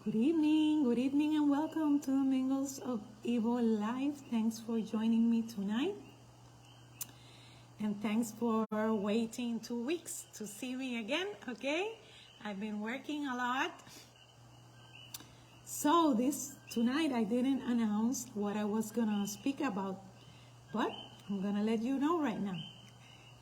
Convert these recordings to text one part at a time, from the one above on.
Good evening, and welcome to Mingles of Evil Life. Thanks for joining me tonight. And thanks for waiting 2 weeks to see me again, okay? I've been working a lot. So tonight I didn't announce what I was gonna speak about, but I'm gonna let you know right now.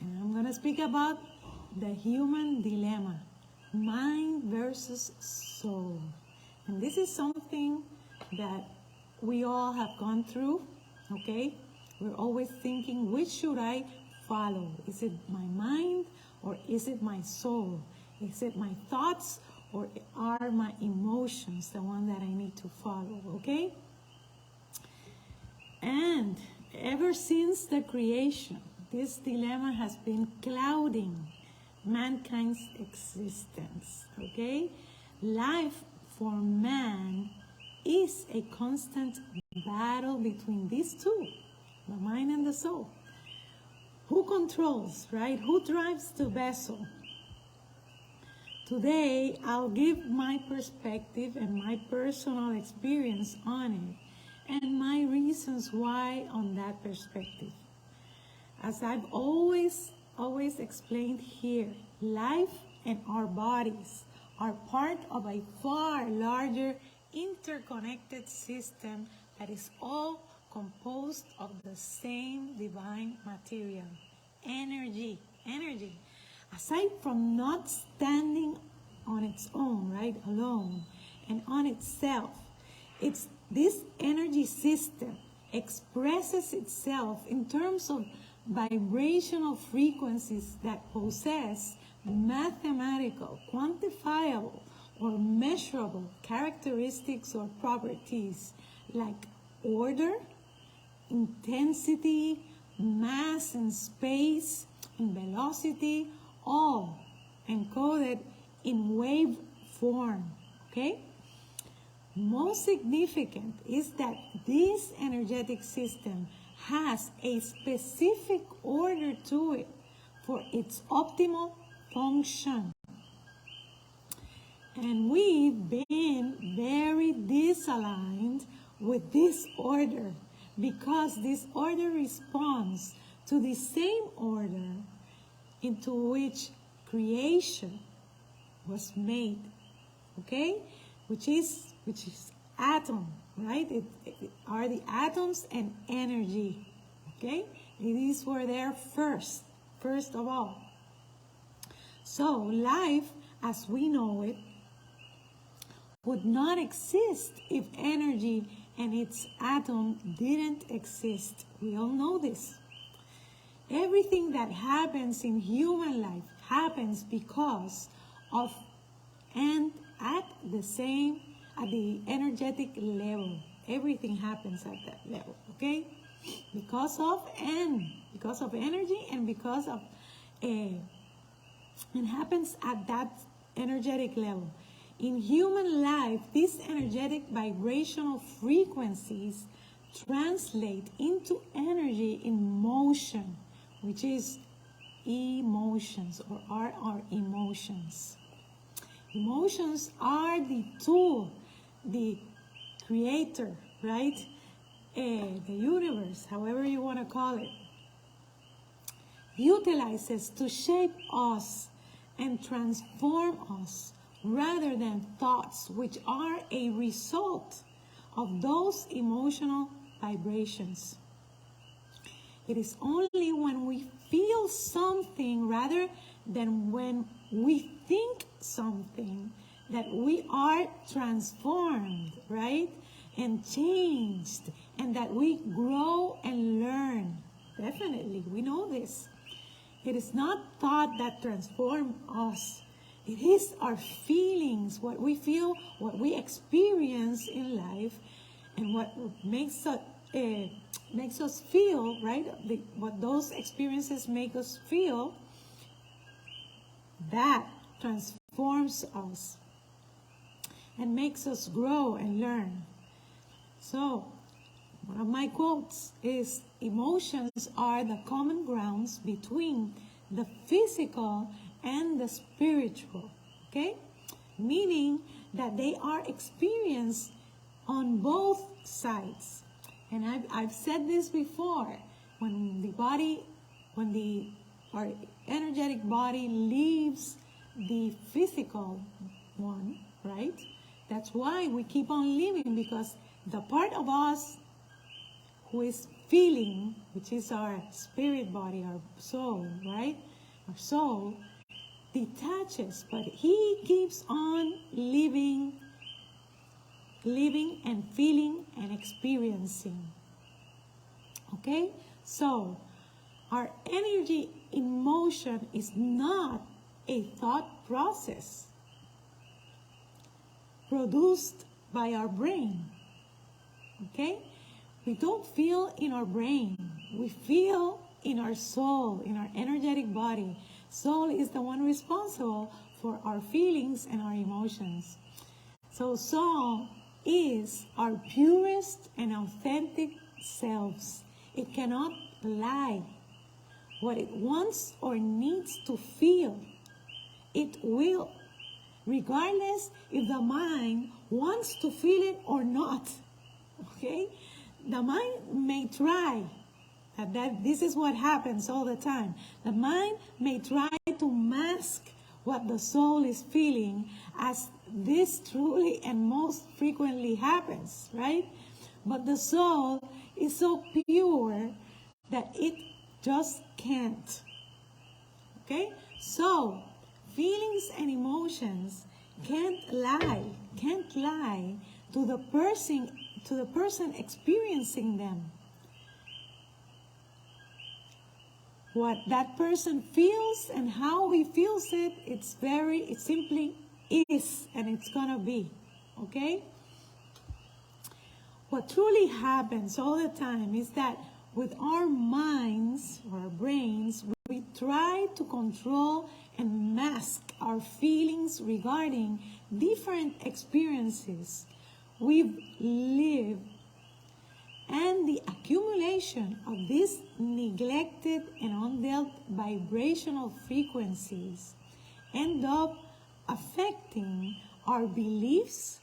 And I'm gonna speak about the human dilemma, mind versus soul. And this is something that we all have gone through, okay? We're always thinking, which should I follow? Is it my mind or is it my soul? Is it my thoughts or are my emotions the one that I need to follow, okay? And ever since the creation, this dilemma has been clouding mankind's existence, okay? Life for man is a constant battle between these two, the mind and the soul. Who controls, right? Who drives the vessel? Today, I'll give my perspective and my personal experience on it and my reasons why on that perspective. As I've always explained here, life and our bodies are part of a far larger interconnected system that is all composed of the same divine material, energy. Aside from not standing on its own, right, alone, and on itself, this energy system expresses itself in terms of vibrational frequencies that possess mathematical, quantifiable, or measurable characteristics or properties like order, intensity, mass and space, and velocity, all encoded in wave form, okay? Most significant is that this energetic system has a specific order to it for its optimal function. And we've been very disaligned with this order because this order responds to the same order into which creation was made, okay? Which is atom, right? It are the atoms and energy, okay? These were there first of all. So life, as we know it, would not exist if energy and its atom didn't exist. We all know this. Everything that happens in human life happens because of and at the energetic level. Everything happens at that level, okay? Because of energy and because of it happens at that energetic level. In human life, these energetic vibrational frequencies translate into energy in motion, which is emotions, or are our emotions. Emotions are the tool, the creator, right? The universe, however you want to call it, utilizes to shape us and transform us, rather than thoughts, which are a result of those emotional vibrations. It is only when we feel something rather than when we think something that we are transformed, right? And changed, and that we grow and learn. Definitely, we know this. It is not thought that transform us. It is our feelings, what we feel, what we experience in life, and what makes us feel, right? What those experiences make us feel, that transforms us and makes us grow and learn. So, one of my quotes is, emotions are the common grounds between the physical and the spiritual, okay? Meaning that they are experienced on both sides. And I've said this before. When our energetic body leaves the physical one, right? That's why we keep on living, because the part of us who is feeling, which is our spirit body, our soul, right? Our soul detaches, but he keeps on living and feeling and experiencing. Okay? So, our energy in motion is not a thought process produced by our brain. Okay? We don't feel in our brain. We feel in our soul, in our energetic body. Soul is the one responsible for our feelings and our emotions. So soul is our purest and authentic selves. It cannot lie. What it wants or needs to feel, it will, regardless if the mind wants to feel it or not. Okay? The mind may try. This is what happens all the time. The mind may try to mask what the soul is feeling, as this truly and most frequently happens, right? But the soul is so pure that it just can't. Okay? So, feelings and emotions can't lie to the person experiencing them. What that person feels and how he feels it, it simply is, and it's gonna be. Okay? What truly happens all the time is that with our minds, or our brains, we try to control and mask our feelings regarding different experiences we've lived, and the accumulation of these neglected and undealt vibrational frequencies end up affecting our beliefs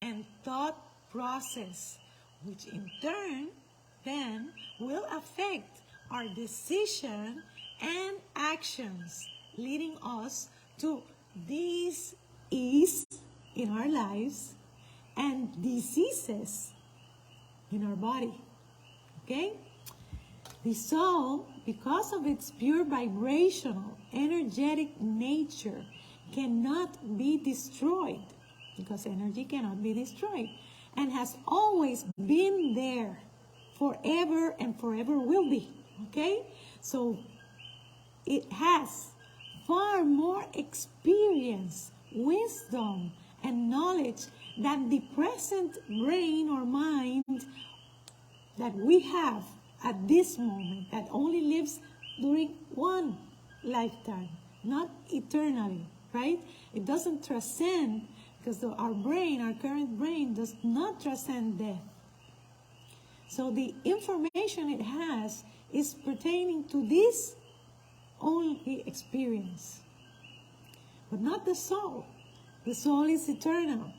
and thought process, which in turn then will affect our decision and actions, leading us to dis-ease in our lives and diseases in our body. Okay? The soul, because of its pure vibrational, energetic nature, cannot be destroyed, because energy cannot be destroyed, and has always been there, forever and forever will be. Okay? So it has far more experience, wisdom, and knowledge than the present brain or mind that we have at this moment, that only lives during one lifetime, not eternally, right? It doesn't transcend, because our brain, our current brain, does not transcend death. So the information it has is pertaining to this only experience, but not the soul. The soul is eternal.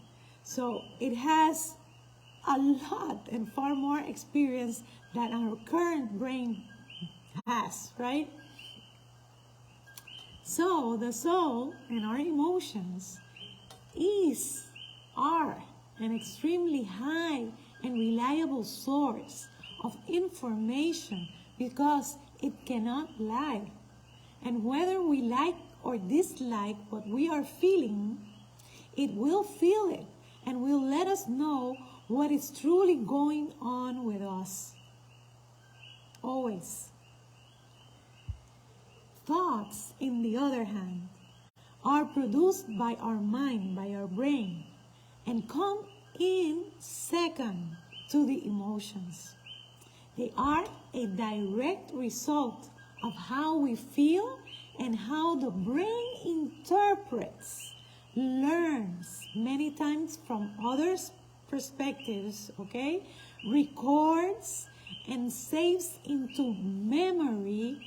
So it has a lot and far more experience than our current brain has, right? So the soul and our emotions are an extremely high and reliable source of information, because it cannot lie. And whether we like or dislike what we are feeling, it will feel it and will let us know what is truly going on with us. Always. Thoughts, in the other hand, are produced by our mind, by our brain, and come in second to the emotions. They are a direct result of how we feel and how the brain interprets, learns many times from others' perspectives, okay? Records and saves into memory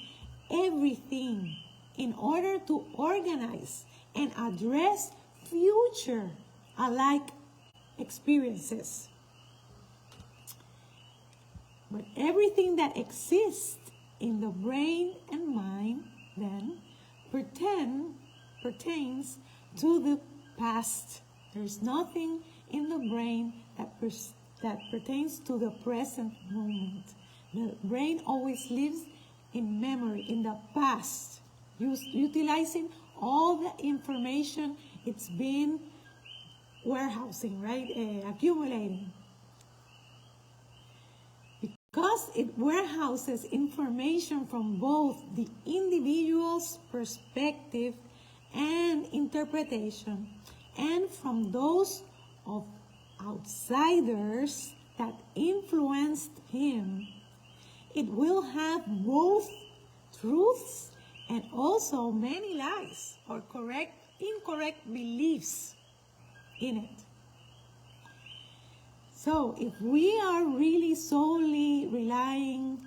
everything in order to organize and address future alike experiences. But everything that exists in the brain and mind then pertains to the past. There's nothing in the brain that pertains to the present moment. The brain always lives in memory, in the past, utilizing all the information it's been warehousing, right? Accumulating. Because it warehouses information from both the individual's perspective and interpretation, and from those of outsiders that influenced him, it will have both truths and also many lies or incorrect beliefs in it. So if we are really solely relying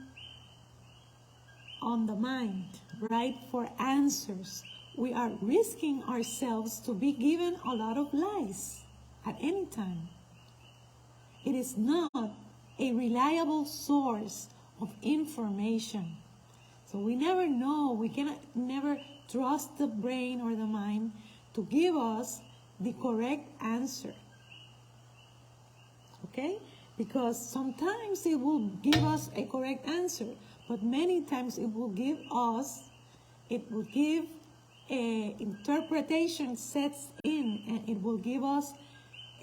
on the mind, right, for answers, we are risking ourselves to be given a lot of lies at any time. It is not a reliable source of information. So we never know, we cannot never trust the brain or the mind to give us the correct answer. Okay? Because sometimes it will give us a correct answer, but many times it will give interpretation sets in, and it will give us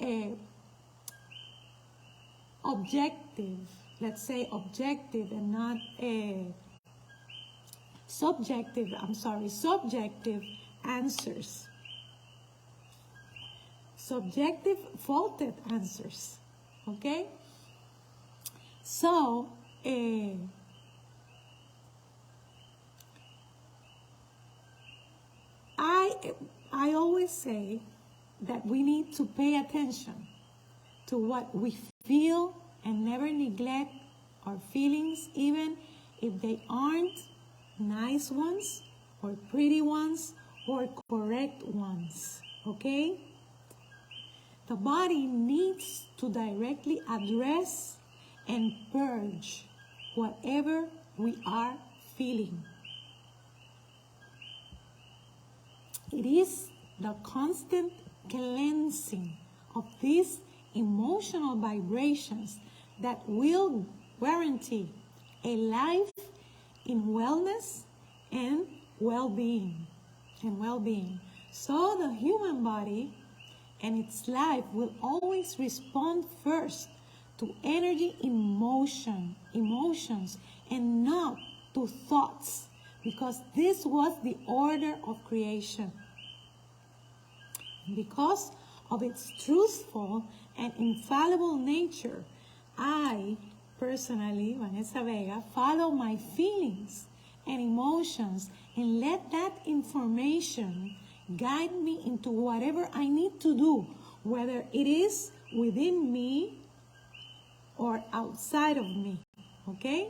a objective, let's say objective and not a subjective answers. Subjective faulted answers. Okay? So, I always say that we need to pay attention to what we feel and never neglect our feelings, even if they aren't nice ones or pretty ones or correct ones. Okay? The body needs to directly address and purge whatever we are feeling. It is the constant cleansing of these emotional vibrations that will guarantee a life in wellness and well-being. So the human body and its life will always respond first to energy emotions, and not to thoughts, because this was the order of creation. Because of its truthful and infallible nature, I personally, Vanessa Vega, follow my feelings and emotions and let that information guide me into whatever I need to do, whether it is within me or outside of me. Okay?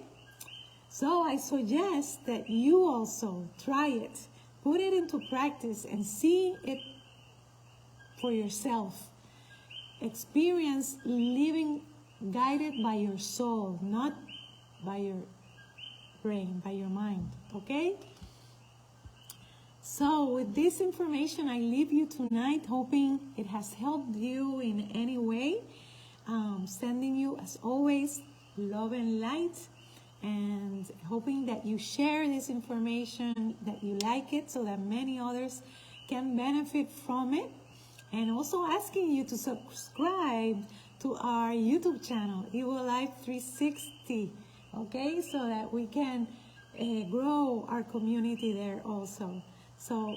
So I suggest that you also try it, put it into practice, and see it for yourself. Experience living guided by your soul, not by your brain, by your mind. Okay? So with this information, I leave you tonight, hoping it has helped you in any way. Sending you, as always, love and light, and hoping that you share this information, that you like it, so that many others can benefit from it. And also asking you to subscribe to our YouTube channel, Evo Life 360, okay? So that we can grow our community there also. So,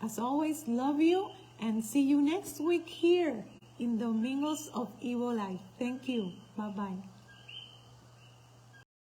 as always, love you, and see you next week here in the Mingles of Evo Life. Thank you. Bye-bye.